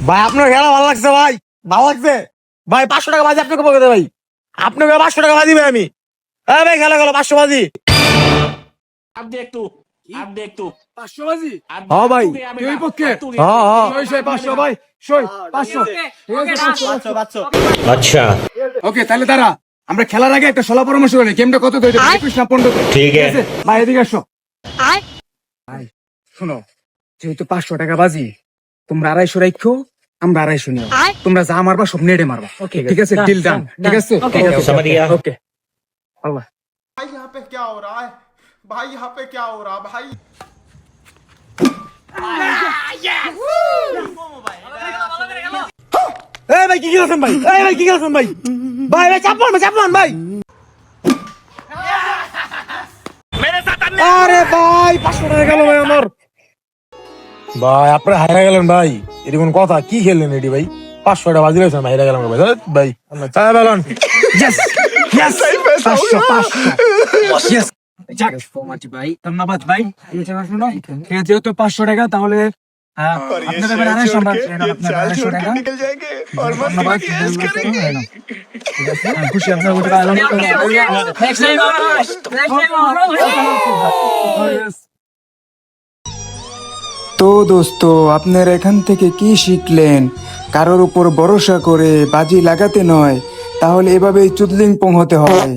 ভাই আপনার খেলা ভালো লাগছে ভাই, ভালো লাগছে ভাই। 500 টাকা বাজি আপনাকে পকেটে ভাই, আপনাকে 500 টাকা বাজি ভাই আমি। হ্যাঁ ভাই খেলা গেল 500 বাজি। आप देख तू, आप देख तू, 500 বাজি आप हाँ भाई। তুই পক্ষে হ্যাঁ হ্যাঁ সই 500 ভাই, সই 500। ঠিক আছে 500। अच्छा ওকে তাহলে দাঁড়া, আমরা খেলার আগে একটা সলা পরামর্শ করি। গেমটা কত ধরে 21 না 15? ठीक है। ভাই এদিকে আসো। ভাই শোনো, যেহেতু 500 টাকা বাজি, তোমরা 250 রাখো, আমরা 250 নিও। তোমরা যা মারবা সব নেড়ে মারবা। ঠিক আছে, ডিল ডান। ঠিক আছে समझ गया। ওকে আল্লাহ। भाई यहाँ पे क्या हो रहा है? भाई यहाँ पे क्या हो रहा है भाई? এই ভাই কি খেলছেন ভাই, এই ভাই কি খেলছেন ভাই, ভাই ভাই চাপলান ভাই, চাপলান ভাই। আরে ভাই 500 টাকা গেল ভাই আমার। ভাই আপনি হাইরা গেলেন ভাই, এটি কোন কথা? কি খেললেন এটি ভাই? 500 টাকা বাজি রয়েছে, হাইরা গেলাম ভাই। ভাই হ্যাঁ বলুন। Yes yes 500 yes. ভাই ধন্যবাদ ভাই। যেহেতু 500 টাকা, তাহলে আপনাদের এবার 250 আমরা আপনার 250 টাকা ধন্যবাদ। ঠিক আছে, খুশি আপনার তো দোস্ত, আপনারা এখান থেকে কি শিখলেন? কারোর উপর ভরসা করে বাজি লাগাতে নয়, তাহলে এভাবেই চুদলিং পং হতে হয়।